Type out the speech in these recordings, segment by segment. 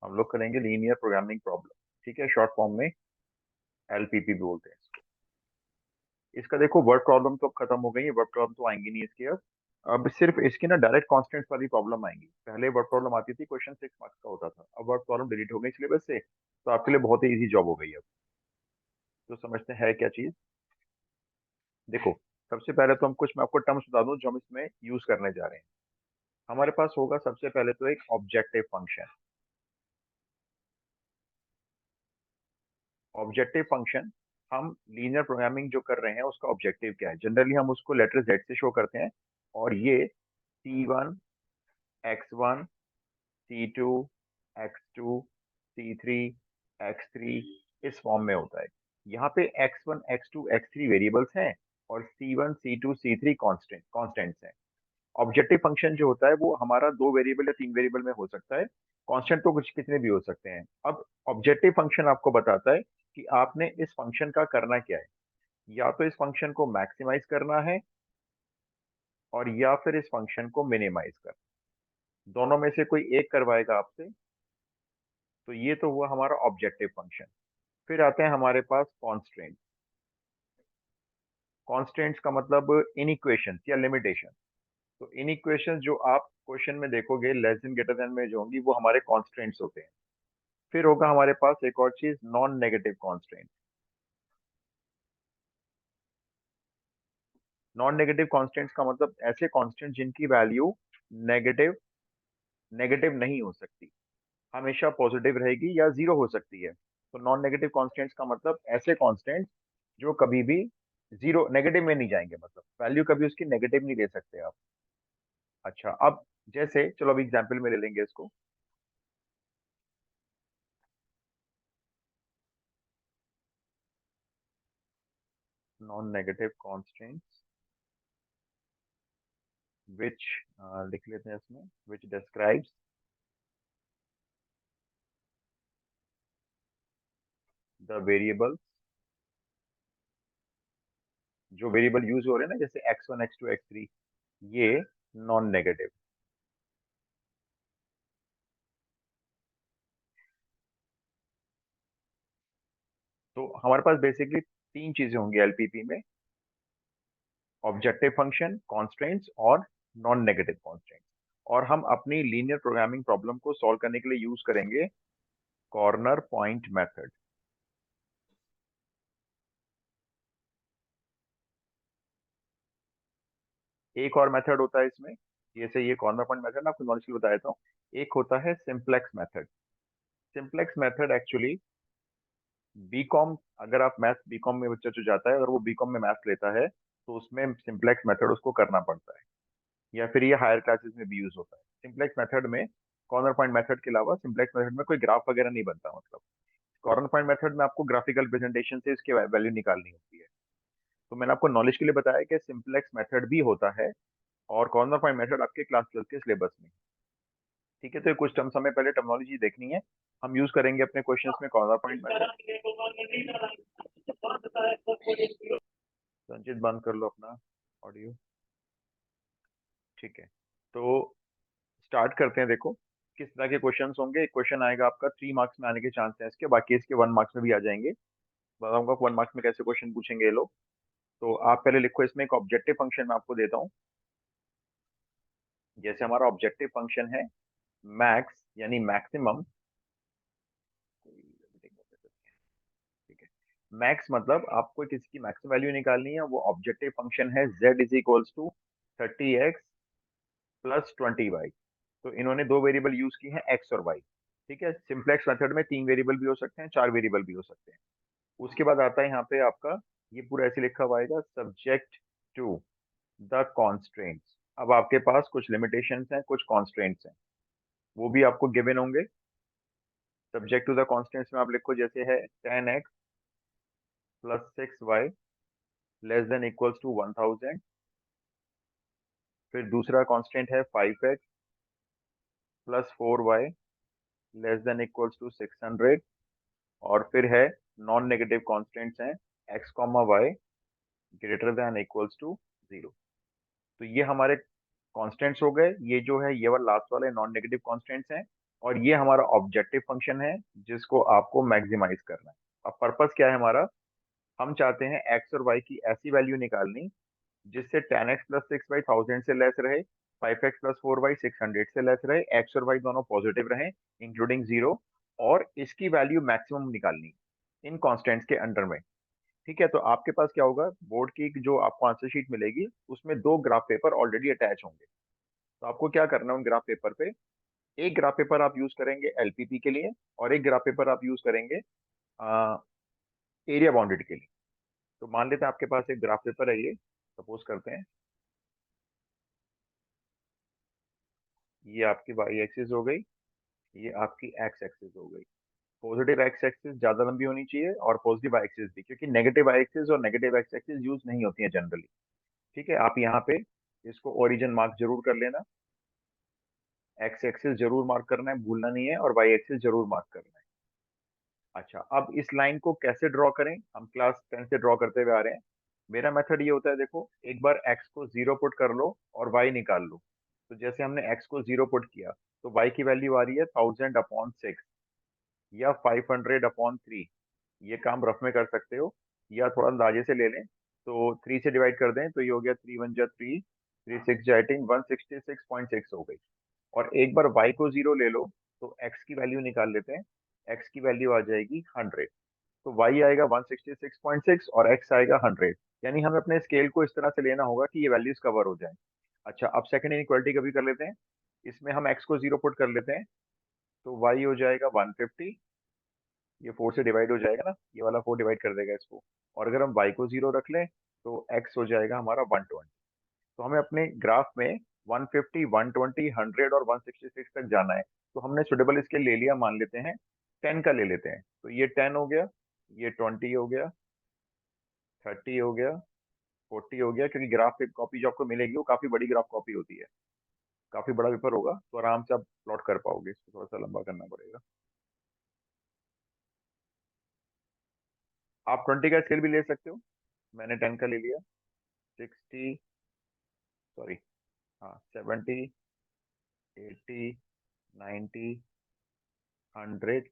हम लोग करेंगे लीनियर प्रोग्रामिंग प्रॉब्लम। ठीक है, शॉर्ट फॉर्म में एलपीपी भी बोलते हैं इसको। इसका देखो वर्ड प्रॉब्लम तो अब खत्म हो गई है, वर्ड प्रॉब्लम तो आएंगी नहीं इसकी अब सिर्फ इसकी ना डायरेक्ट कांस्टेंट्स वाली प्रॉब्लम आएंगी। पहले वर्ड प्रॉब्लम आती थी, क्वेश्चन 6 मार्क्स का होता था, अब वर्ड प्रॉब्लम डिलीट हो गई सिलेबस से, तो आपके लिए बहुत ही इजी जॉब हो गई अब। तो समझते हैं क्या चीज। देखो, सबसे पहले तो हम कुछ मैं आपको टर्म्स बता दूं जो हम इसमें यूज करने जा रहे हैं। हमारे पास होगा सबसे पहले तो एक ऑब्जेक्टिव फंक्शन। ऑब्जेक्टिव फंक्शन, हम लीनियर प्रोग्रामिंग जो कर रहे हैं उसका ऑब्जेक्टिव क्या है, जनरली हम उसको लेटर जेड से शो करते हैं। और ये C1 X1 C2 X2 C3 X3 इस फॉर्म में होता है। यहाँ पे X1 X2 X3 वेरिएबल्स हैं और C1 C2 C3 कॉन्स्टेंट्स हैं। ऑब्जेक्टिव फंक्शन जो होता है वो हमारा 2 वेरिएबल या 3 वेरिएबल में हो सकता है। कांस्टेंट तो कुछ कितने भी हो सकते हैं। अब ऑब्जेक्टिव फंक्शन आपको बताता है कि आपने इस फंक्शन का करना क्या है। या तो इस फंक्शन को मैक्सिमाइज करना है और या फिर इस फंक्शन को मिनिमाइज करना। दोनों में से कोई एक करवाएगा आपसे। तो ये तो हुआ हमारा ऑब्जेक्टिव फंक्शन। फिर आते हैं हमारे पास कॉन्स्ट्रेंट। कॉन्स्टेंट्स का मतलब इन इक्वेशन या लिमिटेशन। तो इन इक्वेशन जो आप क्वेश्चन में देखोगे लेस देन ग्रेटर देन में जो होंगी वो हमारे कॉन्स्टेंट्स होते हैं। फिर होगा हमारे पास एक और चीज, non negative constant. Non negative constants का मतलब ऐसे कॉन्स्टेंट जिनकी वैल्यू नेगेटिव नेगेटिव नहीं हो सकती, हमेशा पॉजिटिव रहेगी या जीरो हो सकती है। तो नॉन नेगेटिव कॉन्स्टेंट्स का मतलब ऐसे कॉन्स्टेंट जो कभी भी जीरो नेगेटिव में नहीं जाएंगे, मतलब वैल्यू कभी उसकी नेगेटिव नहीं ले सकते आप। अच्छा, अब जैसे चलो अभी एग्जाम्पल में ले लेंगे इसको। नॉन नेगेटिव कॉन्स्टेंट्स विच, लिख लेते हैं इसमें, विच डिस्क्राइब्स द वेरिएबल, जो वेरिएबल यूज हो रहे हैं ना जैसे X1 X2 X3, ये नॉन नेगेटिव। तो हमारे पास बेसिकली 3 चीजें होंगी एलपीपी में, ऑब्जेक्टिव फंक्शन, कॉन्स्ट्रेंट्स और नॉन नेगेटिव कॉन्स्ट्रेंट्स। और हम अपनी लीनियर प्रोग्रामिंग प्रॉब्लम को सॉल्व करने के लिए यूज करेंगे कॉर्नर पॉइंट मेथड। एक और मेथड होता है इसमें, जैसे ये कॉर्नर पॉइंट मेथड ना आपको नॉलेज के लिए बताया था। एक होता है simplex method. Simplex method actually BCom, अगर आप मैथ बीकॉम में बच्चा जो जाता है अगर वो बीकॉम में मैथ लेता है तो उसमें सिंप्लेक्स मेथड उसको करना पड़ता है। या फिर ये हायर क्लासेस में भी यूज होता है। सिंप्लेक्स मेथड में कॉर्नर पॉइंट मेथड के अलावा सिंप्लेक्स मेथड में कोई ग्राफ वगैरह नहीं बनता, मतलब कॉर्नर पॉइंट मेथड में आपको ग्राफिकल प्रेजेंटेशन से इसकी वैल्यू निकालनी होती है। तो मैंने आपको नॉलेज के लिए बताया कि सिंप्लेक्स मेथड भी होता है और कॉर्नर पॉइंट मेथड आपके क्लास 12 के सिलेबस में। ठीक है, तो ये कुछ टर्म्स हमें पहले टर्मिनोलॉजी देखनी है। हम यूज करेंगे अपने क्वेश्चंस में कॉर्नर पॉइंट मेथड। संचित बंद कर लो अपना ऑडियो। ठीक है, तो स्टार्ट करते हैं। देखो किस तरह के क्वेश्चंस होंगे। एक क्वेश्चन आएगा आपका 3 मार्क्स में आने के चांस है इसके, बाकी इसके 1 मार्क्स में भी आ जाएंगे। बताऊंगा 1 मार्क्स में कैसे क्वेश्चन पूछेंगे ये लोग। तो आप पहले लिखो, इसमें एक ऑब्जेक्टिव फंक्शन मैं आपको देता हूँ। जैसे हमारा ऑब्जेक्टिव फंक्शन है मैक्स यानी मैक्सिमम। ठीक है, मैक्स मतलब आपको किसी की मैक्सिमम वैल्यू निकालनी है। वो ऑब्जेक्टिव फंक्शन है z is equals to 30x + 20y। तो इन्होंने 2 वेरिएबल यूज की हैं x और y। ठीक है, सिंप्लेक्स मेथड में 3 वेरिएबल भी हो सकते हैं, 4 वेरिएबल भी हो सकते हैं। उसके बाद आता है यहाँ पे आपका, ये पूरा ऐसे लिखा हुआ आएगा, सब्जेक्ट टू द कॉन्स्ट्रेंट्स। अब आपके पास कुछ लिमिटेशंस हैं, कुछ कॉन्स्ट्रेंट्स हैं, वो भी आपको गिवन होंगे। सब्जेक्ट टू द कॉन्स्टेंट्स में आप लिखो जैसे है 10x + 6y < 1000। फिर दूसरा कांस्टेंट है 5x + 4y < 600। और फिर है नॉन नेगेटिव कांस्टेंट्स हैं x, y < 0। तो ये हमारे कांस्टेंट्स हो गए। ये जो है ये वाला लास्ट वाले नॉन नेगेटिव कांस्टेंट्स हैं। और ये हमारा ऑब्जेक्टिव फंक्शन है जिसको आपको मैक्सिमाइज करना है। अब पर्पस क्या है हमारा, हम चाहते हैं एक्स और वाई की ऐसी वैल्यू निकालनी जिससे 10x प्लस 6y 1000 से लेस रहे, 5x प्लस 4y 600 से लेस रहे, एक्स और वाई दोनों पॉजिटिव रहें इंक्लूडिंग जीरो, और इसकी वैल्यू मैक्सिमम निकालनी इन कॉन्स्टेंट्स के अंडर में। ठीक है, तो आपके पास क्या होगा, बोर्ड की जो आपको आंसर शीट मिलेगी उसमें दो ग्राफ पेपर ऑलरेडी अटैच होंगे। तो आपको क्या करना है, उन ग्राफ पेपर पे एक ग्राफ पेपर आप यूज करेंगे एलपीपी के लिए और एक ग्राफ पेपर आप यूज करेंगे एरिया बाउंडेड के लिए। तो मान लेते हैं आपके पास एक ग्राफ पेपर है, ये सपोज करते हैं ये आपकी वाई एक्सिस हो गई, ये आपकी एक्स एक्सिस हो गई। पॉजिटिव एक्स एक्सिस ज्यादा लंबी होनी चाहिए और पॉजिटिव वाई एक्सिस भी, क्योंकि नेगेटिव वाई एक्सिस और नेगेटिव एक्स एक्सिस यूज नहीं होती है जनरली। ठीक है, आप यहाँ पे इसको ओरिजिन मार्क जरूर कर लेना, एक्स एक्सिस जरूर मार्क करना है, भूलना नहीं है, और वाई एक्सिस जरूर मार्क करना है। अच्छा, अब इस लाइन को कैसे ड्रॉ करें, हम क्लास 10 से ड्रॉ करते हुए आ रहे हैं। मेरा मेथड ये होता है, देखो एक बार x को 0 पुट कर लो और y निकाल लो। तो जैसे हमने x को 0 पुट किया तो y की वैल्यू आ रही है 1000/6 या 500/3। ये काम रफ में कर सकते हो या थोड़ा अंदाजे से ले लें, तो 3 से डिवाइड कर दें तो ये हो गया 3 1 जा 3, 3 6 जा 18, 166.6 हो गई। और एक बार y को 0 ले लो तो x की वैल्यू निकाल लेते हैं, x की वैल्यू आ जाएगी 100। तो y आएगा 166.6 और x आएगा 100। यानी हमें अपने स्केल को इस तरह से लेना होगा कि ये वैल्यूज कवर हो जाए। अच्छा, अब सेकंड इनइक्वालिटी कभी कर लेते हैं, इसमें हम x को 0 पुट कर लेते हैं तो y हो जाएगा 150, ये 4 से डिवाइड हो जाएगा ना, ये वाला 4 डिवाइड कर देगा इसको। और अगर हम y को 0 रख लें तो x हो जाएगा हमारा 120। तो हमें अपने ग्राफ में 150, 120, 100 और 166 तक जाना है। तो हमने सुटेबल स्केल ले लिया, मान लेते हैं 10 का ले लेते हैं, तो ये 10 हो गया, ये 20 हो गया, 30 हो गया, 40 हो गया, क्योंकि ग्राफ पे कॉपी जो आपको मिलेगी वो काफी बड़ी ग्राफ कॉपी होती है, काफी बड़ा पेपर होगा तो आराम से आप प्लॉट कर पाओगे, इसको थोड़ा सा लंबा करना पड़ेगा। आप 20 का स्केल भी ले सकते हो, मैंने 10 का ले लिया। 60, सॉरी, हाँ 70, 80, 90, 100।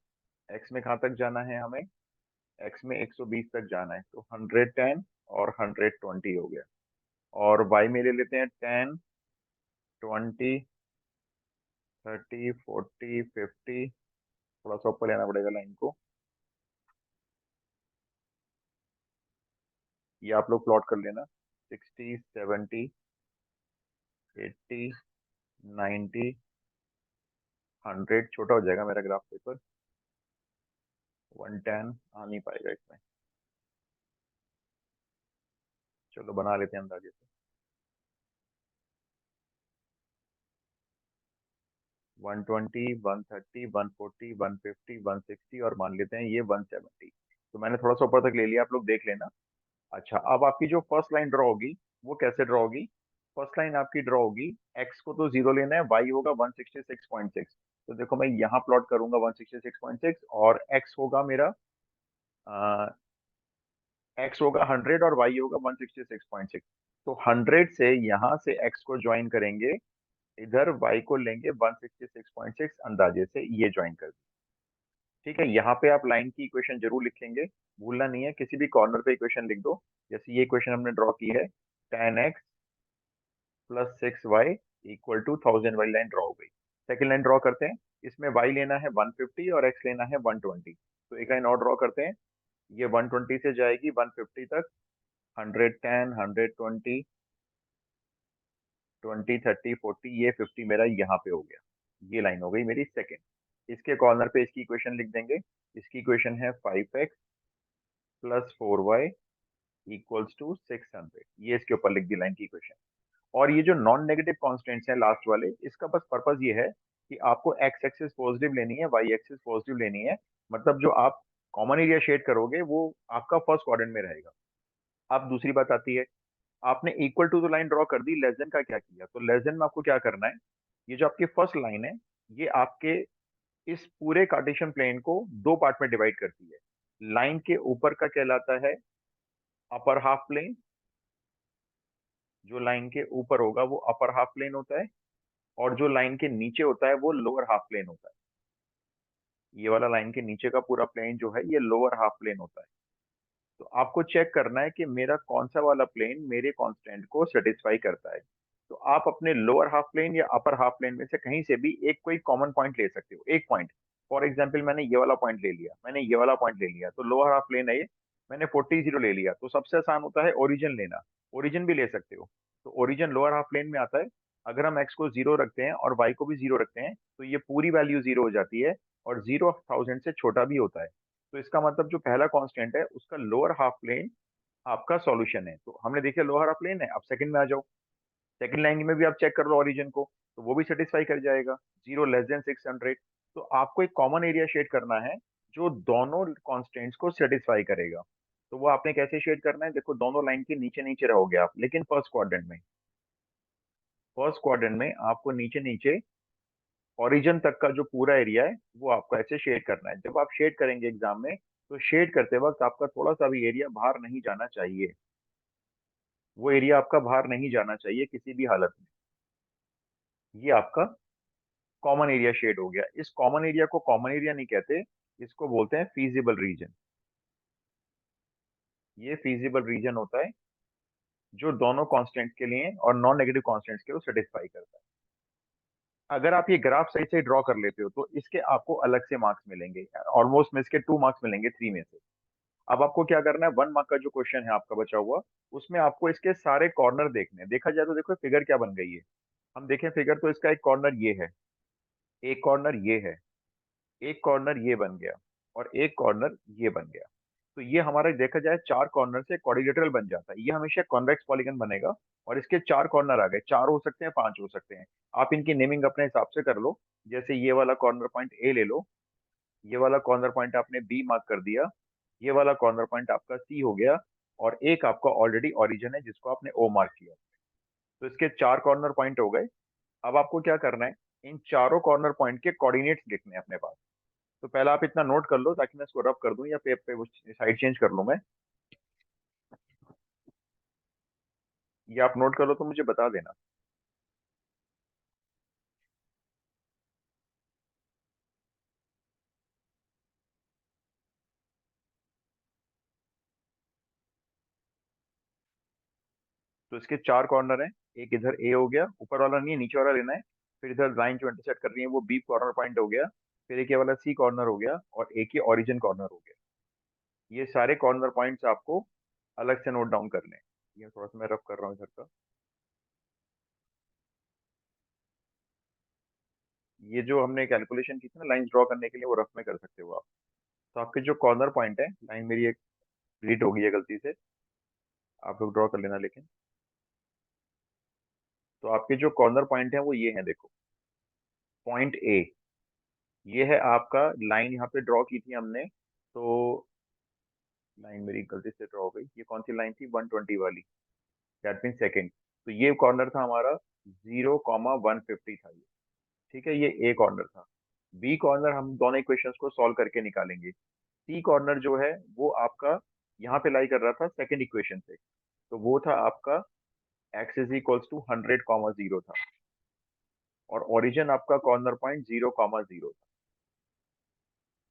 एक्स में कहाँ तक जाना है हमें, एक्स में 120 तक जाना है, तो 110 और 120 हो गया। और वाई में ले लेते हैं 10, 20, 30, 40, 50। थोड़ा सा ऊपर लेना पड़ेगा लाइन को, ये आप लोग प्लॉट कर लेना। 60, 70, 80, 90, 100। छोटा हो जाएगा मेरा ग्राफ पेपर, 110 आ नहीं पाएगा इसमें। चलो बना लेते हैं अंदाजे से। 120, 130, 140, 150, 160 और मान लेते हैं ये 170। तो मैंने थोड़ा सा ऊपर तक ले लिया, आप लोग देख लेना। अच्छा, अब आपकी जो फर्स्ट लाइन ड्रॉ होगी वो कैसे ड्रॉ होगी, फर्स्ट लाइन आपकी ड्रॉ होगी, एक्स को तो जीरो लेना है, वाई होगा 166.6। तो देखो मैं यहाँ प्लॉट करूंगा 166.6 और एक्स होगा मेरा एक्स होगा 100 और वाई होगा 166.6। तो 100 से यहाँ से एक्स को ज्वाइन करेंगे, इधर वाई को लेंगे 166.6 अंदाजे से, ये ज्वाइन कर दिया। ठीक है, यहाँ पे आप लाइन की इक्वेशन जरूर लिखेंगे, भूलना नहीं है, किसी भी कॉर्नर पे इक्वेशन लिख दो। जैसे ये इक्वेशन हमने ड्रॉ की है, 10x plus 6y equal to 1000 वाली लाइन ड्रॉ हो गई। सेकेंड लाइन ड्रॉ करते हैं, इसमें y लेना है 150 और x लेना है 120। तो एक लाइन और ड्रॉ करते हैं, ये 120 से जाएगी 150 तक, 110, 120, 20, 30, 40, ये 50 मेरा यहाँ पे हो गया। ये लाइन हो गई मेरी सेकेंड। इसके कॉर्नर पे इसकी इक्वेशन लिख देंगे, इसकी इक्वेशन है 5x plus 4y equals to 600। ये इसके ऊपर लिख दी लाइन की इक्वेशन। और ये जो नॉन नेगेटिव कॉन्स्टेंट्स हैं लास्ट वाले, इसका बस पर्पज ये है कि आपको एक्स एक्सिस पॉजिटिव लेनी है, वाई एक्सिस पॉजिटिव लेनी है। मतलब जो आप कॉमन एरिया शेड करोगे वो आपका फर्स्ट क्वाड्रेंट में रहेगा। अब दूसरी बात आती है, आपने इक्वल टू तो लाइन ड्रॉ कर दी, लेस देन का क्या किया, तो लेस देन में आपको क्या करना है, ये जो आपकी फर्स्ट लाइन है ये आपके इस पूरे कार्टेशियन प्लेन को दो पार्ट में डिवाइड करती है। लाइन के ऊपर का कहलाता है अपर हाफ प्लेन, जो लाइन के ऊपर होगा वो अपर हाफ प्लेन होता है, और जो लाइन के नीचे होता है वो लोअर हाफ प्लेन होता है। ये वाला लाइन के नीचे का पूरा प्लेन जो है ये लोअर हाफ प्लेन होता है। तो आपको चेक करना है कि मेरा कौन सा वाला प्लेन मेरे कांस्टेंट को सेटिस्फाई करता है। तो आप अपने लोअर हाफ प्लेन या अपर हाफ प्लेन में से कहीं से भी एक कोई कॉमन पॉइंट ले सकते हो, एक पॉइंट। फॉर एग्जांपल मैंने ये वाला पॉइंट ले लिया, मैंने ये वाला पॉइंट ले लिया, तो लोअर हाफ प्लेन है ये, मैंने 40 ले लिया। तो सबसे आसान होता है ओरिजिन लेना, ओरिजिन भी ले सकते हो। तो ओरिजिन लोअर हाफ प्लेन में आता है। अगर हम एक्स को जीरो रखते हैं और वाई को भी जीरो रखते हैं तो ये पूरी वैल्यू जीरो हो जाती है, और जीरो 1000 से छोटा भी होता है। तो इसका मतलब जो पहला कांस्टेंट है उसका लोअर हाफ प्लेन आपका सॉल्यूशन है। तो हमने देखा लोअर हाफ प्लेन है। अब सेकंड में आ जाओ, सेकंड लाइन में भी आप चेक कर लो ओरिजिन को, तो वो भी सेटिस्फाई कर जाएगा, 0 < 600। तो आपको एक कॉमन एरिया शेड करना है जो दोनों कॉन्स्टेंट्स को सेटिस्फाई करेगा। तो वो आपने कैसे शेड करना है, देखो दोनों लाइन के नीचे नीचे रहोगे आप, लेकिन फर्स्ट क्वाड्रेंट में आपको नीचे नीचे ओरिजिन तक का जो पूरा एरिया है वो आपको ऐसे शेड करना है। जब आप शेड करेंगे एग्जाम में, तो शेड करते वक्त आपका थोड़ा सा भी एरिया बाहर नहीं जाना चाहिए, वो एरिया आपका बाहर नहीं जाना चाहिए किसी भी हालत में। ये आपका कॉमन एरिया शेड हो गया। इस कॉमन एरिया को कॉमन एरिया नहीं कहते, इसको बोलते हैं फीजिबल रीजन। ये फीजिबल रीजन होता है जो दोनों कांस्टेंट्स के लिए और नॉन नेगेटिव कांस्टेंट्स के लिए सेटिस्फाई करता है। अगर आप ये ग्राफ सही से ड्रॉ कर लेते हो तो इसके आपको अलग से मार्क्स मिलेंगे, ऑलमोस्ट में इसके 2 मार्क्स मिलेंगे 3 में से। अब आपको क्या करना है, 1 मार्क का जो क्वेश्चन है आपका बचा हुआ, उसमें आपको इसके सारे कॉर्नर देखने हैं। देखा जाए तो देखो फिगर क्या बन गई है। हम देखें फिगर, तो इसका एक कॉर्नर ये है, एक कॉर्नर ये है, एक कॉर्नर ये बन गया, और एक कॉर्नर ये बन गया। तो ये हमारा देखा जाए 4 कॉर्नर से क्वाड्रिलेटरल बन जाता है। ये हमेशा कॉन्वेक्स पॉलीगन बनेगा, और इसके 4 कॉर्नर आ गए, 4 हो सकते हैं, 5 हो सकते हैं। आप इनकी नेमिंग अपने हिसाब से कर लो। जैसे ये वाला कॉर्नर पॉइंट ए ले लो, ये वाला कॉर्नर पॉइंट आपने बी मार्क कर दिया, ये वाला कॉर्नर पॉइंट आपका सी हो गया, और एक आपका ऑलरेडी ओरिजिन है जिसको आपने ओ मार्क किया। तो इसके 4 कॉर्नर पॉइंट हो गए। अब आपको क्या करना है, इन चारों कॉर्नर पॉइंट के कोऑर्डिनेट्स लिखने हैं अपने पास। तो पहला आप इतना नोट कर लो ताकि मैं इसको रब कर दूं, या पे वो साइड चेंज कर लूं मैं। ये आप नोट कर लो तो मुझे बता देना। तो इसके 4 कॉर्नर हैं, एक इधर ए हो गया, ऊपर वाला नहीं है, नीचे वाला लेना है। फिर इधर लाइन जो इंटरसेक्ट कर रही है वो बी कॉर्नर पॉइंट हो गया। फिर एक ये वाला सी कॉर्नर हो गया, और एक ही ओरिजिन कॉर्नर हो गया। ये सारे कॉर्नर पॉइंट्स आपको अलग से नोट डाउन करने हैं। ये थोड़ा सा मैं रफ कर रहा हूँ इधर का। ये जो हमने कैलकुलेशन की थी ना लाइन ड्रॉ करने के लिए, वो रफ में कर सकते हो आप। तो आपके जो कॉर्नर पॉइंट है, लाइन मेरी एक डिलीट हो गई है गलती से, आप लोग ड्रॉ कर लेना लेकिन। तो आपके जो कॉर्नर पॉइंट है वो ये है, देखो। पॉइंट ए, ये है आपका, लाइन यहाँ पे ड्रॉ की थी हमने। तो लाइन मेरी गलती से ड्रॉ हो गई, ये कौन सी लाइन थी, 120 वाली, दैट मीन सेकेंड। तो ये कॉर्नर था हमारा 0,150 था ये। ठीक है, ये ए कॉर्नर था। बी कॉर्नर हम दोनों इक्वेशंस को सॉल्व करके निकालेंगे। सी कॉर्नर जो है वो आपका यहाँ पे लाई कर रहा था सेकंड इक्वेशन से। तो वो था आपका x इज इक्वल्स टू 100,0 था, और ओरिजिन आपका कॉर्नर पॉइंट 0,0 था।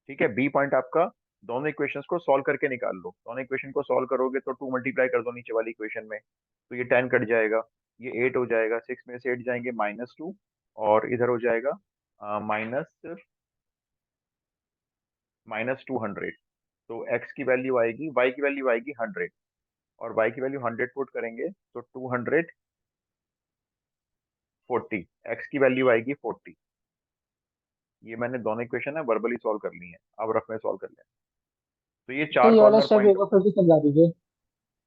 ठीक है, बी पॉइंट आपका, दोनों इक्वेशंस को सॉल्व करके निकाल लो। दोनों इक्वेशन को सॉल्व करोगे तो 2 मल्टीप्लाई कर दो नीचे वाली इक्वेशन में, तो ये 10 कट जाएगा, ये 8 हो जाएगा, 6 में से 8 जाएंगे -2, और इधर हो जाएगा माइनस -200। तो x की वैल्यू आएगी, y की वैल्यू आएगी 100, और y की वैल्यू 100 पुट करेंगे तो 240, x की वैल्यू आएगी 40। ये मैंने दोनों इक्वेशन है वर्बली सॉल्व कर ली है, अब रफ में सॉल्व कर लें। तो ये तो चार ये वाला कॉर्नर स्टेप पॉइंट, एक बार फिर से समझा दीजिए।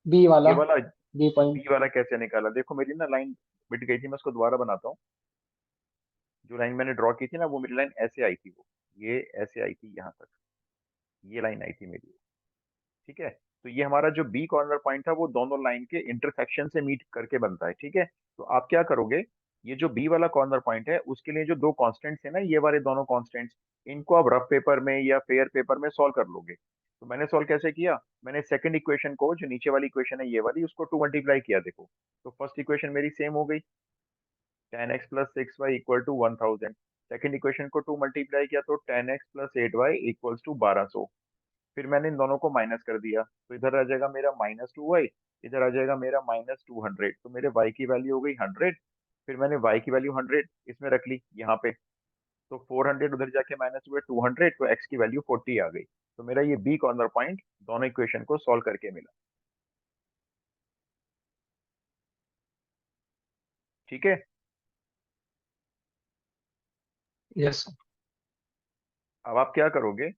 बी ये वाला, वाला बी पॉइंट। बी वाला कैसे निकाला, देखो मेरी ना लाइन मिट गई थी, मैं उसको दोबारा बनाता हूँ। जो लाइन मैंने ड्रॉ की थी ना, वो मेरी लाइन ऐसे आई थी, वो ये ऐसे आई थी यहाँ तक, ये लाइन आई थी मेरी। ठीक है, तो ये हमारा जो बी कॉर्नर पॉइंट था वो दोनों लाइन के इंटरसेक्शन से मीट करके बनता है। ठीक है, तो आप क्या करोगे, ये जो बी वाला कॉर्नर पॉइंट है उसके लिए जो दो कांस्टेंट्स है ना, ये वाले दोनों कांस्टेंट्स, इनको आप रफ पेपर में या फेयर पेपर में सॉल्व कर लोगे। तो मैंने सॉल्व कैसे किया, मैंने सेकंड इक्वेशन को, जो नीचे वाली इक्वेशन है ये वाली, उसको 2 मल्टीप्लाई किया, देखो। तो फर्स्ट इक्वेशन मेरी सेम हो गई, 10x + 6y = 1000। सेकंड इक्वेशन को 2 मल्टीप्लाई किया तो 10x plus 8y equals to 1200। फिर मैंने इन दोनों को माइनस कर दिया, तो इधर आ जाएगा मेरा -2y, इधर आ जाएगा मेरा -200, तो मेरे y की वैल्यू हो गई 100। फिर मैंने y की वैल्यू 100 इसमें रख ली यहाँ पे, तो 400 उधर जाके माइनस हुए 200, तो x की वैल्यू 40 आ गई। तो मेरा ये बी कॉर्नर पॉइंट दोनों इक्वेशन को सॉल्व करके मिला। ठीक है। यस। अब आप क्या करोगे,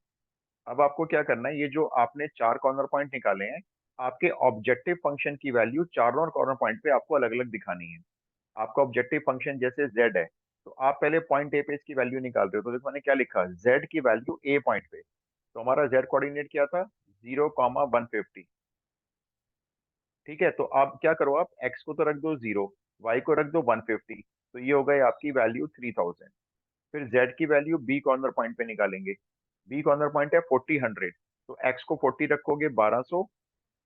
अब आपको क्या करना है, ये जो आपने चार कॉर्नर पॉइंट निकाले हैं, आपके ऑब्जेक्टिव फंक्शन की वैल्यू चारों कॉर्नर पॉइंट पे आपको अलग अलग दिखानी है। आपका ऑब्जेक्टिव फंक्शन जैसे z है, तो आप पहले पॉइंट ए पे इसकी वैल्यू निकाल रहे हो, तो देखो मैंने क्या लिखा, z की वैल्यू ए पॉइंट पे, तो हमारा z कोऑर्डिनेट क्या था, 0,150। ठीक है, तो आप क्या करो, आप x को तो रख दो 0, y को रख दो 150, तो ये हो गई आपकी वैल्यू 3000। फिर z की वैल्यू बी कॉर्नर पॉइंट पे निकालेंगे, बी कॉर्नर पॉइंट है 40, 100, तो x को 40 रखोगे 1200,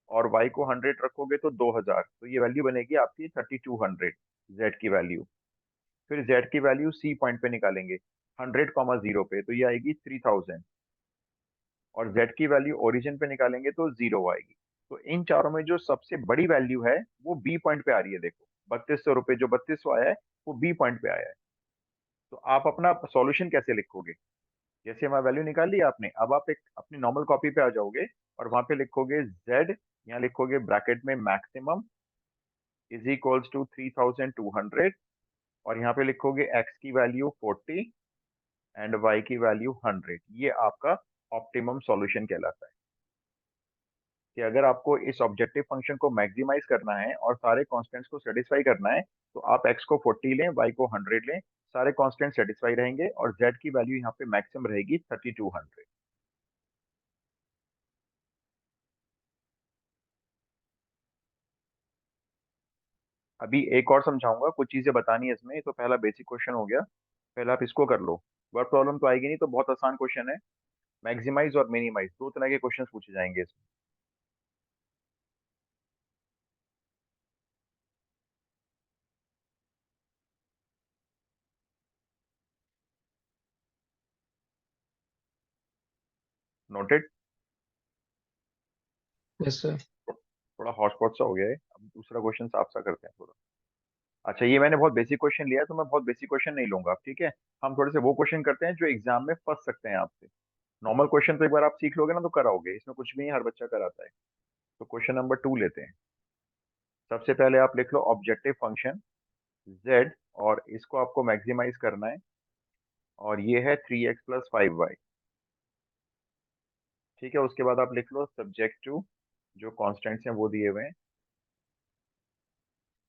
और y को 100 रखोगे तो 2000, तो ये वैल्यू बनेगी आपकी 3200 z की वैल्यू। फिर z की वैल्यू सी पॉइंट पे निकालेंगे 100,0 पे, तो ये आएगी 3000, और z की वैल्यू ओरिजिन पे निकालेंगे तो 0 आएगी। तो इन चारों में जो सबसे बड़ी वैल्यू है वो बी पॉइंट पे आ रही है, देखो 3200 रुपये, जो 3200 आया है वो बी पॉइंट पे आया है। तो आप अपना सॉल्यूशन कैसे लिखोगे, जैसे हमारा वैल्यू निकाल लिया आपने, अब आप एक अपनी नॉर्मल कॉपी पे आ जाओगे और वहां पे लिखोगे z, यहाँ लिखोगे ब्रैकेट में मैक्सिमम इज इक्वल्स टू 3200, और यहाँ पे लिखोगे x की वैल्यू 40 एंड y की वैल्यू 100। ये आपका ऑप्टिमम सॉल्यूशन कहलाता है, कि अगर आपको इस ऑब्जेक्टिव फंक्शन को मैक्सिमाइज करना है और सारे कॉन्स्टेंट्स को सेटिस्फाई करना है, तो आप x को 40 लें, y को 100 लें, सारे कॉन्स्टेंट सेटिस्फाई रहेंगे, और z की वैल्यू यहाँ पे मैक्सिमम रहेगी 3200। अभी एक और समझाऊंगा, कुछ चीजें बतानी है इसमें, तो पहला बेसिक क्वेश्चन हो गया, पहले आप इसको कर लो। वर्ड प्रॉब्लम तो आएगी नहीं, तो बहुत आसान क्वेश्चन है। मैक्सिमाइज और मिनिमाइज दो तरह के क्वेश्चन पूछे जाएंगे इसमें। नोटेड। Yes sir. थोड़ा हॉटस्पॉट सा हो गया है, अब दूसरा क्वेश्चन साफ सा करते हैं थोड़ा। अच्छा, ये मैंने बहुत बेसिक क्वेश्चन लिया है, तो मैं बहुत बेसिक क्वेश्चन नहीं लूंगा, ठीक है। हम थोड़े से वो क्वेश्चन करते हैं जो एग्जाम में फंस सकते हैं आपसे। नॉर्मल क्वेश्चन तो एक बार आप सीख लोगे ना तो कराओगे, इसमें कुछ भी नहीं, हर बच्चा कराता है। तो क्वेश्चन नंबर 2 लेते हैं। सबसे पहले आप लिख लो ऑब्जेक्टिव फंक्शन z, और इसको आपको मैक्सिमाइज करना है, और ये है 3x प्लस 5y। ठीक है, उसके बाद आप लिख लो सब्जेक्ट टू, जो कॉन्स्टेंट्स हैं वो दिए हुए हैं।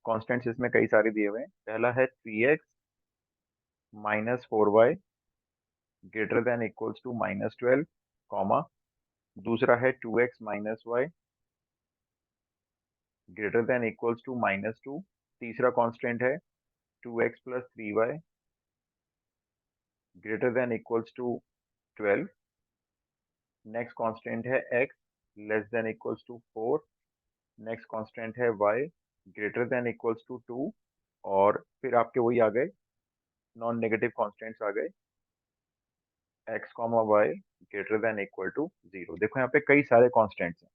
कॉन्स्टेंट्स इसमें कई सारे दिए हुए हैं, पहला है 3x minus 4y greater than equals to -12, comma, दूसरा है 2x minus y greater than equals to -2, तीसरा कांस्टेंट है 2x plus 3y greater than equals to 12, next constant है x less than equals to 4, next constant है y greater than equals to 2, और फिर आपके वही आ गए नॉन नेगेटिव कांस्टेंट्स आ गए, x comma y greater than equal to 0। देखो यहाँ पे कई सारे कांस्टेंट्स हैं,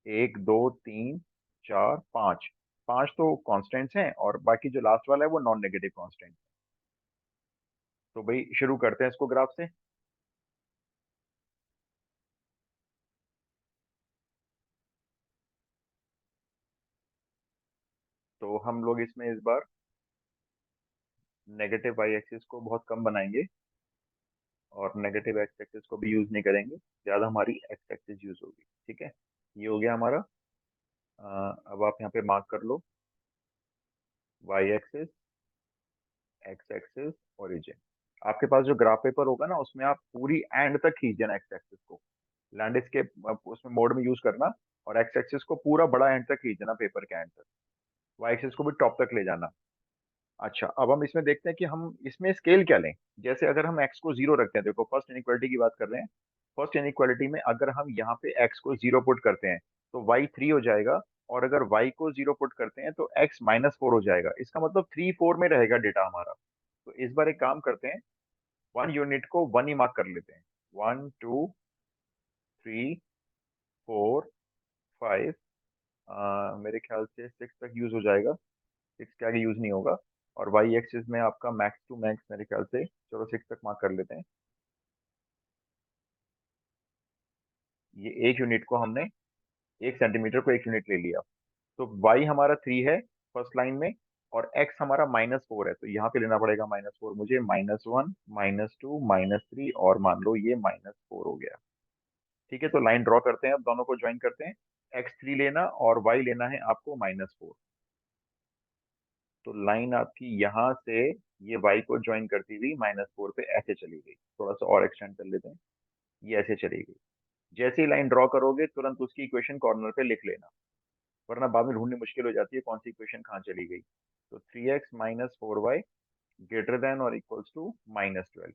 1 2 3 4 5, पांच तो कांस्टेंट्स हैं, और बाकी जो लास्ट वाला है वो नॉन नेगेटिव कांस्टेंट। तो भाई शुरू करते हैं इसको ग्राफ से। तो हम लोग इसमें इस बार नेगेटिव वाई एक्सिस को बहुत कम बनाएंगे, और नेगेटिव एक्स एक्सिस को भी यूज नहीं करेंगे, ज्यादा हमारी एक्स एक्सिस यूज होगी। ठीक है, ये हो गया हमारा। अब आप यहाँ पे मार्क कर लो Y axis, X axis, origin. आपके पास जो ग्राफ पेपर होगा ना, उसमें आप पूरी एंड तक खींच देना एक्स एक्सिस को, लैंडस्केप उसमें मोड में यूज करना, और एक्स एक्सिस को पूरा बड़ा एंड तक खींच देना पेपर के एंड तक, वाई एक्सिस को भी टॉप तक ले जाना। अच्छा, अब हम इसमें देखते हैं कि हम इसमें स्केल क्या लें। जैसे अगर हम x को 0 रखते हैं, देखो फर्स्ट इनइक्वालिटी की बात कर रहे हैं, फर्स्ट इनइक्वालिटी में अगर हम यहाँ पे x को 0 पुट करते हैं तो y 3 हो जाएगा, और अगर y को 0 पुट करते हैं तो x -4 हो जाएगा। इसका मतलब 3 4 में रहेगा डेटा हमारा। तो इस बार एक काम करते हैं, 1 यूनिट को 1 ही मार्क कर लेते हैं। 1 2 3 4 5, मेरे ख्याल से 6 तक यूज हो जाएगा, 6 के आगे यूज नहीं होगा। और वाई एक्सिस में आपका मैक्स टू मैक्स मेरे ख्याल से, चलो 6 तक मार्क कर लेते हैं। ये 1 यूनिट को हमने, 1 सेंटीमीटर को 1 यूनिट ले लिया। तो y हमारा 3 है फर्स्ट लाइन में, और x हमारा -4 है, तो यहाँ पे लेना पड़ेगा -4 मुझे, -1 -2 -3, और मान लो ये -4 हो गया। ठीक है, तो लाइन ड्रॉ करते हैं, अब दोनों को ज्वाइन करते हैं। x3 लेना और y लेना है आपको -4। तो लाइन आपकी यहाँ से ये y को ज्वाइन करती हुई -4 पे ऐसे चली गई। थोड़ा सा और एक्सटेंड कर लेते हैं, ये ऐसे चली गई। जैसे ही लाइन ड्रॉ करोगे तुरंत उसकी इक्वेशन कॉर्नर पे लिख लेना, वरना बाद में ढूंढनी मुश्किल हो जाती है कौन सी इक्वेशन कहाँ चली गई। तो 3x - 4y ग्रेटर देन और इक्वल्स टू -12।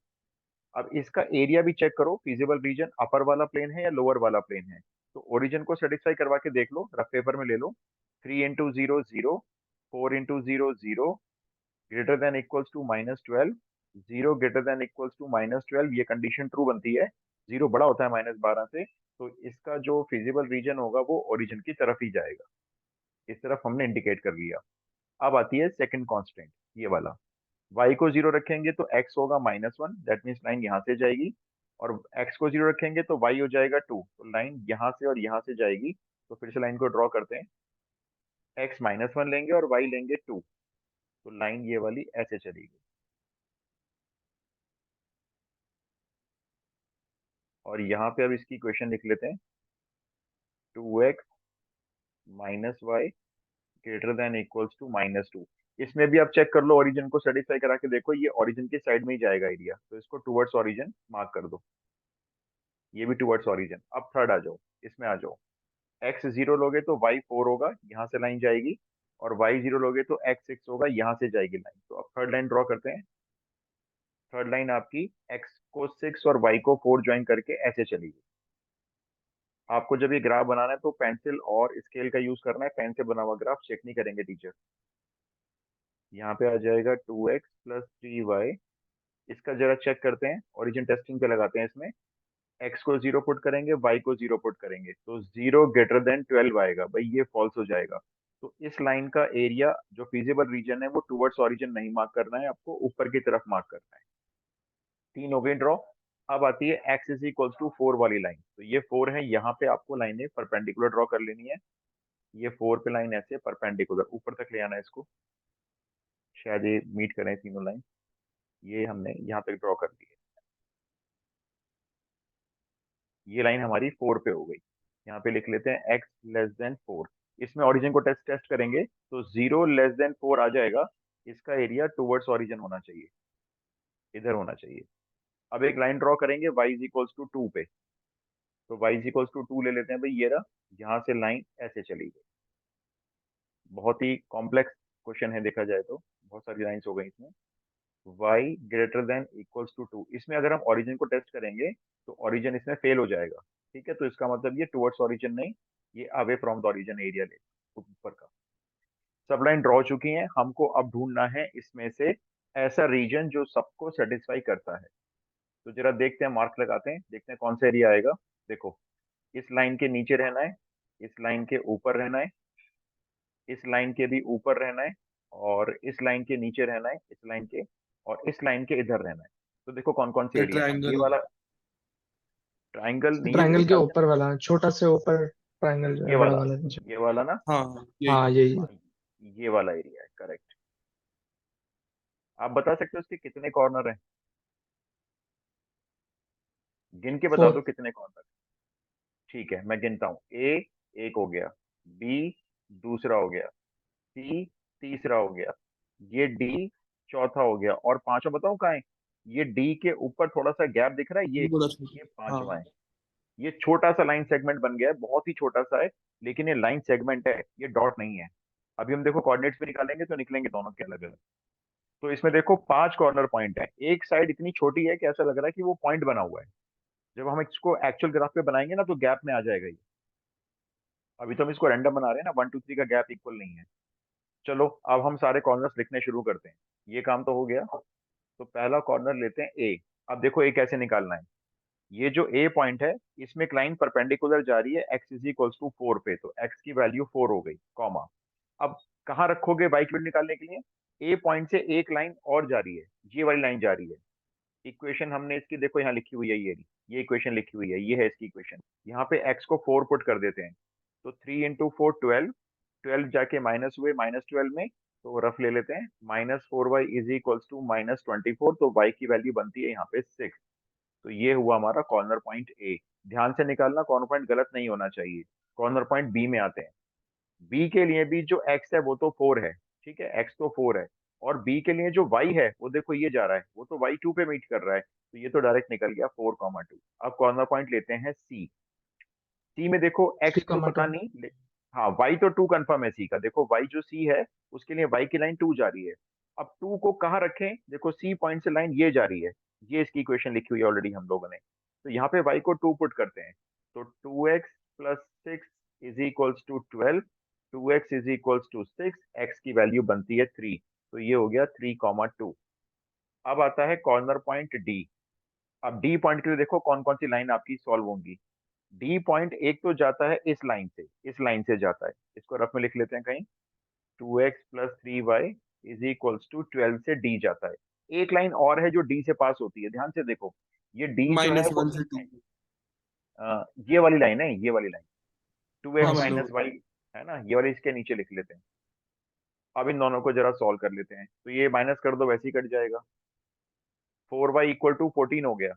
अब इसका एरिया भी चेक करो, फिजिबल रीजन अपर वाला प्लेन है या लोअर वाला प्लेन है। तो ओरिजिन को सेटिस्फाई करवा के देख लो, रफ पेपर में ले लो। 3 × 0 0, 4 × 0 0, greater than equals to -12, 0 greater than equals to -12, ये कंडीशन ट्रू बनती है। 0 बड़ा होता है -12 से, तो इसका जो फिजिबल रीजन होगा वो ओरिजिन की तरफ ही जाएगा। इस तरफ हमने इंडिकेट कर लिया। अब आती है सेकंड कांस्टेंट, ये वाला। y को 0 रखेंगे तो x होगा -1, दैट मीन्स लाइन यहाँ से जाएगी। और x को 0 रखेंगे तो y हो जाएगा 2, तो लाइन यहाँ से और यहाँ से जाएगी। तो फिर से लाइन को ड्रॉ करते हैं, x -1 लेंगे और y लेंगे 2, तो लाइन ये वाली ऐसे चलेगी। और यहाँ पे अब इसकी इक्वेशन लिख लेते हैं, 2x - y greater than equals to -2। इसमें भी आप चेक कर लो, ओरिजिन को सेटिस्फाई करा के देखो, ये ओरिजिन के साइड में ही जाएगा एरिया, तो इसको टुवर्ड्स ओरिजिन मार्क कर दो। ये भी टुवर्ड्स ओरिजिन। अब थर्ड आ जाओ, इसमें आ जाओ। x 0 लोगे तो y 4 होगा, यहाँ से लाइन जाएगी। और y 0 लोगे तो x 6 होगा, यहाँ से जाएगी लाइन। तो अब थर्ड लाइन ड्रॉ करते हैं। थर्ड लाइन आपकी x को 6 और y को 4 ज्वाइन करके ऐसे चलेगी। आपको जब ये ग्राफ बनाना है तो पेंसिल और स्केल का यूज करना है, पेन से बना हुआ ग्राफ चेक नहीं करेंगे टीचर। यहाँ पे आ जाएगा 2x + 3y। इसका जरा चेक करते हैं, ओरिजिन टेस्टिंग पे लगाते हैं इसमें। x को 0 पुट करेंगे, y को 0 पुट करेंगे, तो 0 ग्रेटर देन 12 आएगा, भाई ये फॉल्स हो जाएगा। तो इस लाइन का एरिया जो फिजिबल रीजन है वो टुवर्ड्स ओरिजिन नहीं मार्क करना है, आपको ऊपर की तरफ मार्क करना है। 3 हो गई ड्रॉ। अब आती है x = 4 वाली लाइन, तो ये 4 है, यहाँ पे आपको लाइनें परपेंडिकुलर ड्रॉ कर लेनी है। ये 4 पे लाइन ऐसे परपेंडिकुलर ऊपर तक ले आना है इसको, शायद ये मीट करें तीनों लाइन। ये हमने यहाँ तक ड्रॉ कर दी है, ये लाइन हमारी 4 पे हो गई। यहाँ पे लिख लेते हैं x < 4। इसमें ओरिजिन को टेस्ट टेस्ट करेंगे तो 0 < 4 आ जाएगा। इसका एरिया टुवर्ड्स ओरिजिन होना चाहिए, इधर होना चाहिए। अब एक लाइन ड्रॉ करेंगे y = 2 पे, तो y = 2 ले लेते हैं भाई, ये रहा। यहाँ से लाइन ऐसे चली गई। बहुत ही कॉम्प्लेक्स क्वेश्चन है देखा जाए तो, बहुत सारी लाइन्स हो गई इसमें। y > 2, इसमें अगर हम ओरिजिन को टेस्ट करेंगे तो ओरिजिन इसमें फेल हो जाएगा। ठीक है, तो इसका मतलब ये टुवर्ड्स ओरिजिन नहीं, ये away from the origin area ले ऊपर का। सब लाइन ड्रॉ हो चुकी हैं, हमको अब ढूंढना है इसमें से ऐसा रीजन जो सबको सेटिस्फाई करता है। तो जरा देखते हैं, मार्क लगाते हैं, देखते हैं कौन सा एरिया आएगा। देखो, इस लाइन के नीचे रहना है, इस लाइन के ऊपर रहना है, इस लाइन के भी ऊपर रहना है, और इस लाइन के नीचे रहना है, इस लाइन के, और इस लाइन के इधर रहना है। तो देखो कौन कौन सी ये एरिया है, ये ट्रायंगल। वाला ट्राइंगल नहीं है मेरे ट्रायंगल के ख्याल से। ऊपर वाला, छोटा से ऊपर ट्रायंगल जो ये है, बड़ा वाला, वाला नीचे। ये वाला ना। हाँ यही। हाँ यही। हाँ, ये वाला एरिया है, करेक्ट। आप बता सकते हो इसके कितने कॉर्नर हैं, गिन के बता 4। दो कितने कॉर्नर। ठीक है, मैं गिनता हूँ। ए एक हो गया, बी दूसरा हो गया, सी तीसरा हो गया, ये डी चौथा हो गया, और पांचवा बताऊं कहाँ है। ये डी के ऊपर थोड़ा सा गैप दिख रहा है, ये बोला छोटा। ये पांचवा है। हाँ। ये छोटा सा लाइन सेगमेंट बन गया है, बहुत ही छोटा सा है, लेकिन ये लाइन सेगमेंट है, ये डॉट नहीं है। अभी हम देखो कोऑर्डिनेट्स पे निकालेंगे तो निकलेंगे दोनों के अलग अलग। तो इसमें देखो 5 कॉर्नर पॉइंट है, एक साइड इतनी छोटी है कि ऐसा लग रहा है कि वो पॉइंट बना हुआ है। जब हम इसको एक्चुअल ग्राफ पे बनाएंगे ना तो गैप में आ जाएगा ये। अभी तो हम इसको रैंडम बना रहे हैं ना, 1 2 3 का गैप इक्वल नहीं है। चलो अब हम सारे कॉर्नर्स लिखने शुरू करते हैं, ये काम तो हो गया। तो पहला कॉर्नर लेते हैं ए। अब देखो ए कैसे निकालना है। ये जो ए पॉइंट है, इसमें एक लाइन परपेंडिकुलर जा रही है एक्स इज इक्वल्स टू 4 पे, तो एक्स की वैल्यू 4 हो गई, कॉमा। अब कहाँ रखोगे वाई की वैल्यू निकालने के लिए? ए पॉइंट से एक लाइन और जा रही है, ये वाली लाइन जा रही है। इक्वेशन हमने इसकी देखो यहाँ लिखी हुई है, ये इक्वेशन लिखी हुई है, ये है इसकी इक्वेशन। यहाँ पे एक्स को 4 पुट कर देते हैं, तो 3 इंटू 4 12, 12 जाके माइनस हुए, -12 में, तो रफ ले लेते हैं, -4y इज इक्वल्स टू -24, तो y की वैल्यू बनती है यहाँ पे 6। तो ये हुआ हमारा कॉर्नर पॉइंट ए। ध्यान से निकालना, कॉर्नर पॉइंट गलत नहीं होना चाहिए। कॉर्नर पॉइंट बी में आते हैं। बी के लिए भी जो एक्स है वो तो 4 है, ठीक है, एक्स तो 4 है। और बी के लिए जो वाई है वो देखो ये जा रहा है, वो तो y2 पे मीट कर रहा है, तो ये तो डायरेक्ट निकल गया 4, 2। अब कॉर्नर पॉइंट लेते हैं सी। सी में देखो थ्री एक्स तो कमा पता टू नहीं हाँ, वाई तो 2 कंफर्म है सी का। देखो वाई जो सी है, उसके लिए वाई की लाइन 2 जा रही है। अब 2 को कहाँ रखें? देखो सी पॉइंट से लाइन ये जा रही है, ये इसकी इक्वेशन लिखी हुई है ऑलरेडी हम लोगों ने। तो यहाँ पे वाई को 2 पुट करते हैं, तो 2x + 6 is equals to 12, 2x is equals to 6, x की वैल्यू बनती है 3। तो ये हो गया 3, 2। अब आता है कॉर्नर पॉइंट डी। अब डी पॉइंट के लिए देखो कौन कौन सी लाइन आपकी सॉल्व होंगी। डी पॉइंट एक तो जाता है इस लाइन से जाता है, इसको रफ में लिख लेते हैं कहीं। 2x + 3y is equals to 12 से डी जाता है। एक लाइन और है जो डी से पास होती है, ध्यान से देखो। ये डी जो है वो -1 से 2। ये वाली लाइन है, ये वाली लाइन, टू हाँ एक्स माइनस मतलब वाई है ना, ये वाली इसके नीचे लिख लेते हैं। अब इन दोनों को जरा सॉल्व कर लेते हैं, तो ये माइनस कर दो, वैसे ही कट जाएगा। 4y इक्वल टू 14 हो गया,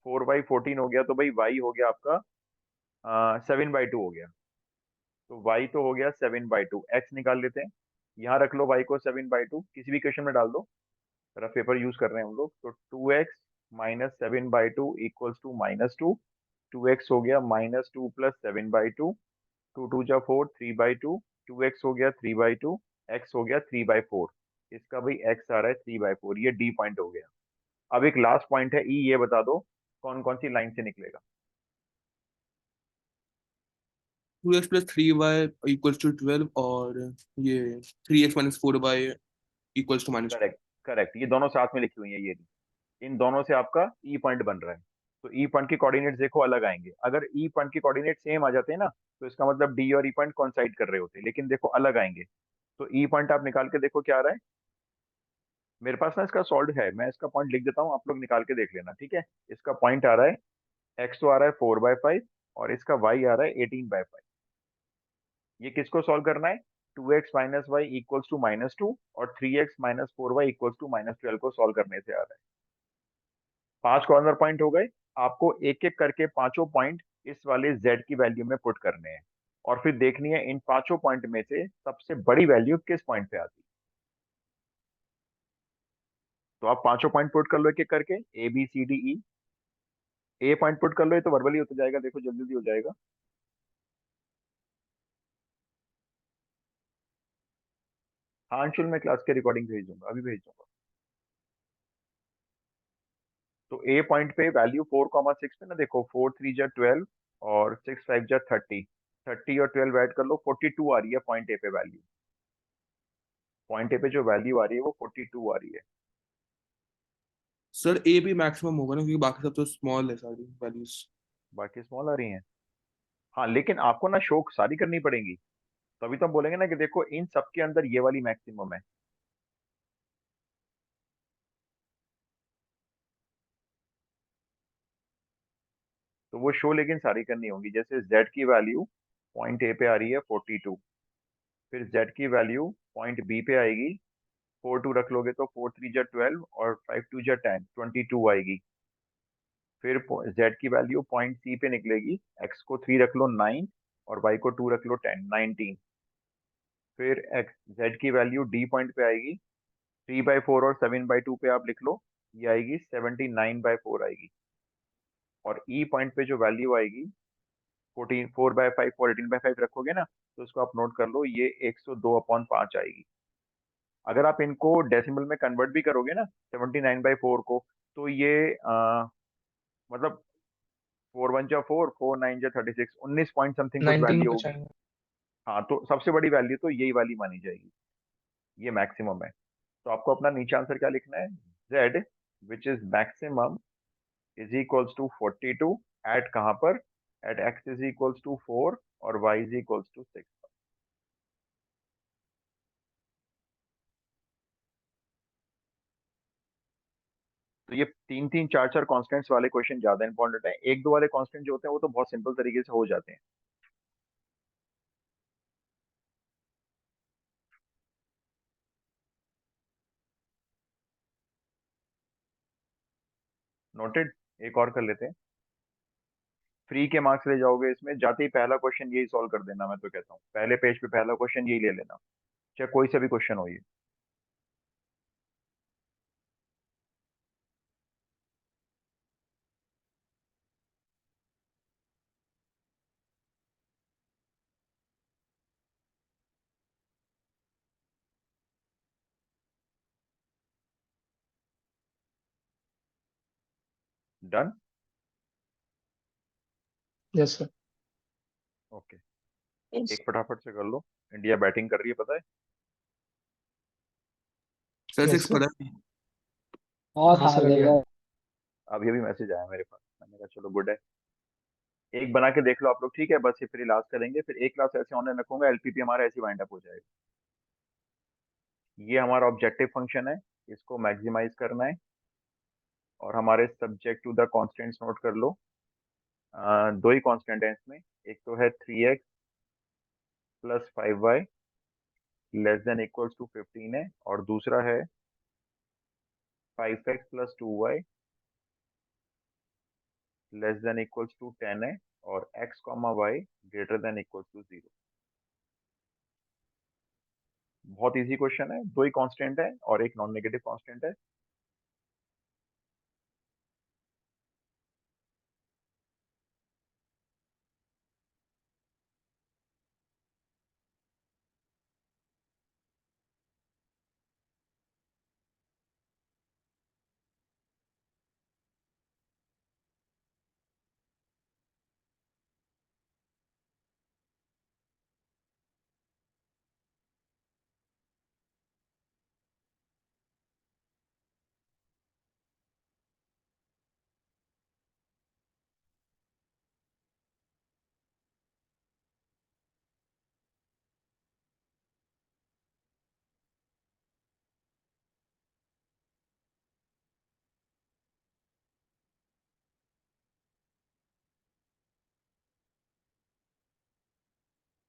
4y 14 हो गया, तो भाई y हो गया आपका 7/2 हो गया। तो y तो हो गया 7/2, x निकाल लेते हैं। यहाँ रख लो y को 7/2, किसी भी क्वेश्चन में डाल दो, रफ पेपर यूज कर रहे हैं हम लोग। तो 2x minus 7/2 equals to -2। 2x हो गया -2 + 7/2, 2 2 जा 4, 3/2, 2x हो गया 3/2, x हो गया 3/4। इसका भाई x आ रहा है 3/4, ये डी पॉइंट हो गया। अब एक लास्ट पॉइंट है ई, ये बता दो कौन कौन सी लाइन से निकलेगा। 2x + 3y = 12 और ये 3x - 4y = -2। करेक्ट, करेक्ट, ये दोनों साथ में लिखी हुई है, ये इन दोनों से आपका ई पॉइंट बन रहा है। तो ई पॉइंट के कोऑर्डिनेट्स देखो अलग आएंगे। अगर ई पॉइंट के कोऑर्डिनेट सेम आ जाते हैं ना, तो इसका मतलब डी और ई पॉइंट कॉन्साइड कर रहे होते हैं, लेकिन देखो अलग आएंगे। तो ई पॉइंट आप निकाल के देखो क्या आ रहा है। मेरे पास ना इसका सॉल्व है, मैं इसका पॉइंट लिख देता हूँ, आप लोग निकाल के देख लेना, ठीक है। इसका पॉइंट आ रहा है, एक्स तो आ रहा है 4/5, और इसका वाई आ रहा है 18/5। ये किसको सॉल्व करना है? 2x - y इक्वल्स टू -2 और 3x - 4y इक्वल्स टू -12 को सॉल्व करने से आ रहा है। 5 कॉर्नर पॉइंट हो गए। आपको एक एक करके पांचों पॉइंट इस वाले z की वैल्यू में पुट करने हैं, और फिर देखनी है इन पांचों पॉइंट में से सबसे बड़ी वैल्यू किस पॉइंट पे आती है। तो आप पांचों पॉइंट पुट कर लो एक एक करके, A B C D E। A point put कर लो, ये तो वर्बली होता जाएगा, देखो जल्दी जल्दी हो जाएगा। हाँ अंशुल, मैं क्लास के रिकॉर्डिंग भेज दूंगा, अभी भेज दूंगा। तो ए पॉइंट पे वैल्यू 4, 6 पे ना, देखो 4 3 जा 12 और 6 5 जा 30, 30 और 12 ऐड कर लो, 42 आ रही है पॉइंट ए पे वैल्यू। पॉइंट ए पे जो वैल्यू आ रही है वो 42 आ रही है। सर ए भी मैक्सिमम होगा ना, क्योंकि बाकी सब तो स्मॉल है सारी वैल्यूज। बाकी स्मॉल आ रही हैं। हाँ लेकिन आपको ना शो सारी करनी पड़ेंगी, तभी तो हम बोलेंगे ना कि देखो इन सबके अंदर ये वाली मैक्सिमम है। तो वो शो लेकिन सारी करनी होगी। जैसे z की वैल्यू पॉइंट ए पे आ रही है 42, फिर z की वैल्यू पॉइंट बी पे आएगी, 4 2 रख लोगे तो 4 3 जा 12 और 5 2 जा 10, 22 आएगी। फिर z की वैल्यू पॉइंट सी पे निकलेगी, x को 3 रख लो 9 और y को 2 रख लो 10, 19। फिर x z की वैल्यू डी पॉइंट पे आएगी, 3/4 और 7/2 पे आप लिख लो, ये आएगी 79/4 आएगी। और ई पॉइंट पे जो वैल्यू आएगी 14, 4/5 और 18/5 रखोगे ना, तो उसको आप नोट कर लो, ये 102/5 आएगी। अगर आप इनको डेसिमल में कन्वर्ट भी करोगे ना 79/4 को, तो ये मतलब 4 1 जा 4, 4 9 जा 36, 19 पॉइंट समथिंग कुछ 19 वैल्यू होगी। बचाएंगे। हाँ तो सबसे बड़ी वैल्यू तो यही वाली मानी जाएगी, ये मैक्सिमम है। तो आपको अपना नीचे आंसर क्या लिखना है? z which is maximum is equals to 42 at कहाँ पर, at x is equals to 4 और y इज इक्वल्स टू 6। तो ये तीन तीन चार चार कॉन्स्टेंट्स वाले क्वेश्चन ज्यादा इंपॉर्टेंट है, एक दो वाले कॉन्स्टेंट जो होते हैं वो तो बहुत सिंपल तरीके से हो जाते हैं। नोटेड। एक और कर लेते हैं, फ्री के मार्क्स ले जाओगे इसमें, जाते ही पहला क्वेश्चन यही सॉल्व कर देना, मैं तो कहता हूँ पहले पेज पे पहला क्वेश्चन यही ले लेना, चाहे कोई सा भी क्वेश्चन हो ये। डन। Yes sir. ओके, एक फटाफट से कर लो, इंडिया बैटिंग कर रही है पता है। Sir yes 6 sir. पता है। बहुत हाँ हार सर, अभी देगा। अभी अभी मैसेज आया मेरे पास, मैंने कहा चलो गुड है। एक बना के देख लो आप लोग, ठीक है, बस ये फिर लास्ट करेंगे, फिर एक क्लास ऐसे ऑनलाइन रखूंगा, एलपीपी हमारा ऐसे वाइंड अप हो जाएगा। ये हमारा ऑब्जेक्टिव फंक्शन है, इसको मैक्सिमाइज करना है, और हमारे subject to the constants note कर लो। दो ही कांस्टेंट है इसमें, एक तो है 3x plus 5y less than equals to 15 है, और दूसरा है 5x plus 2y less than equals to 10 है, और x comma y greater than equals to 0। बहुत इजी क्वेश्चन है, दो ही कांस्टेंट है और एक नॉन नेगेटिव कांस्टेंट है।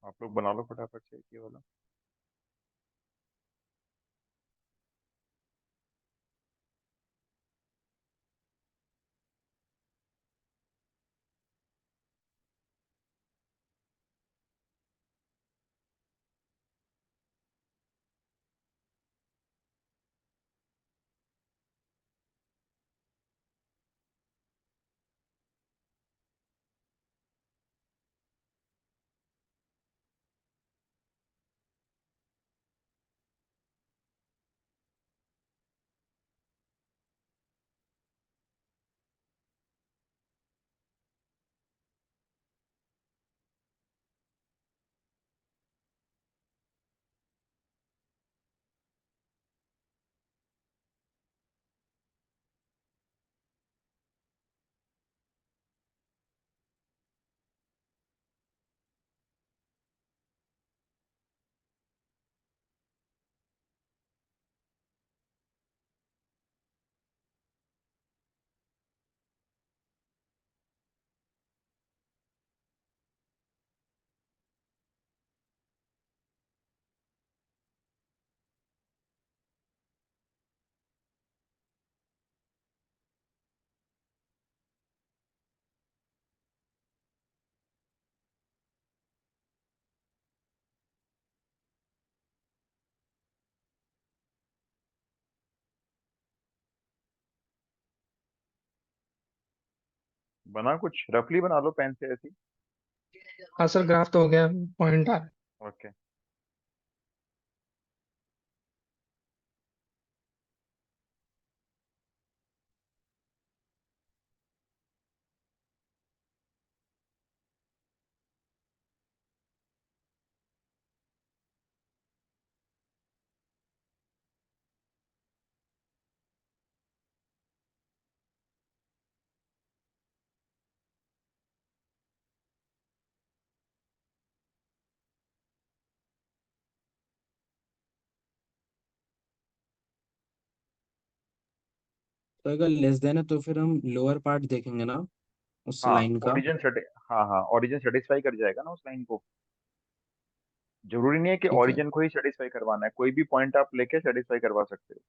आप लोग बना लो फटाफट से ये वाला। बना कुछ रफली बना लो पेन से ऐसी। हाँ सर, ग्राफ तो हो गया, पॉइंट आ रहा है। ओके। तो अगर लेस देन है तो फिर हम लोअर पार्ट देखेंगे ना उस हाँ लाइन का। हाँ ओरिजिन सेटिस्फाई कर जाएगा ना उस लाइन को। जरूरी नहीं है कि ठीक है। ओरिजिन को ही सेटिस्फाई करवाना है, कोई भी पॉइंट आप लेके सेटिस्फाई करवा सकते हो।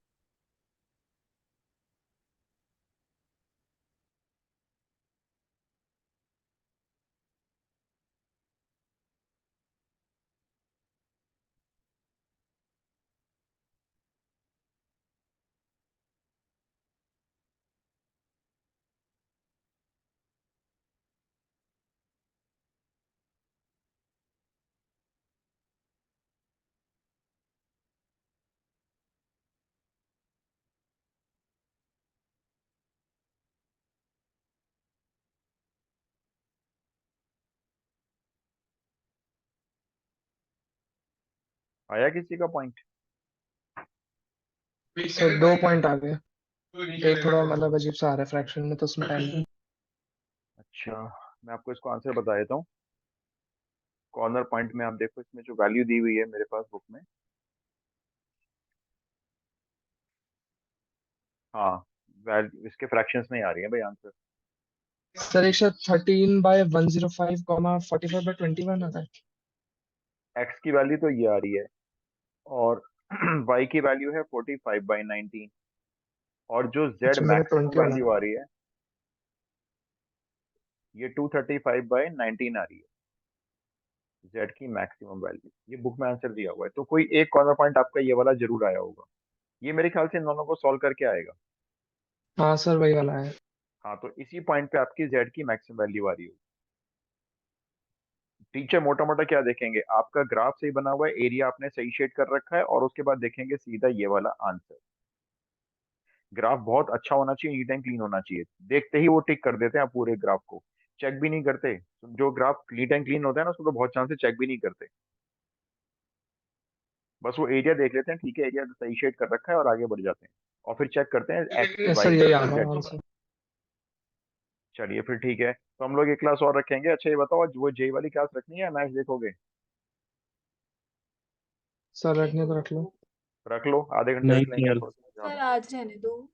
आया किसी का पॉइंट? सर 2 पॉइंट आ गए। एक थोड़ा मतलब अजीब सा आ रहा है फ्रैक्शन में, तो उसमें टाइम। अच्छा, मैं आपको इसको आंसर बता देता हूँ। कॉर्नर पॉइंट में आप देखो, इसमें जो वैल्यू दी हुई है मेरे पास बुक में, हाँ वैल्यू इसके फ्रैक्शंस में ही आ रही है भाई आंसर। सर एक सर 13/105, 45/21 आता है। एक्स की वैल्यू तो ये आ रही है, और वाई की वैल्यू है 45/19, और जो जेड अच्छा, मेरा मैक्सिमम 21 वैल्यू आ रही है ये 235/19 आ रही है, जेड की मैक्सिमम वैल्यू। ये बुक में आंसर दिया हुआ है, तो कोई एक कॉर्नर पॉइंट आपका ये वाला जरूर आया होगा। ये मेरे ख्याल से इन दोनों को सॉल्व करके आएगा। हाँ सर, वही वाला है। हाँ, तो इसी पॉइंट पे आपकी जेड की मैक्सिमम वैल्यू आ रही होगी। टीचर मोटा मोटा क्या देखेंगे, आपका ग्राफ सही बना हुआ है, एरिया आपने सही शेड कर रखा है, और उसके बाद देखेंगे सीधा ये वाला आंसर। ग्राफ बहुत अच्छा होना चाहिए, नीट एंड क्लीन होना चाहिए। देखते ही वो टिक कर देते हैं पूरे ग्राफ को, चेक भी नहीं करते। जो ग्राफ नीट एंड क्लीन होता है ना, उसको तो बहुत चांस से चेक भी नहीं करते। बस वो एरिया देख लेते हैं, ठीक है एरिया सही शेड कर रखा है, और आगे बढ़ जाते हैं, और फिर चेक करते हैं एक्स यस वाई सर, यही आ और रहा जेड है का। आंसर। चलिए फिर ठीक है, तो हम लोग एक क्लास और रखेंगे। अच्छा ये बताओ, आज वो जे वाली क्लास रखनी है या मैच देखोगे? सर रखने तो रख लो। रख लो, आधे घंटे नहीं रख लेंगे या सर। थोड़ा सा सर ज्यादा। आज रहने दो।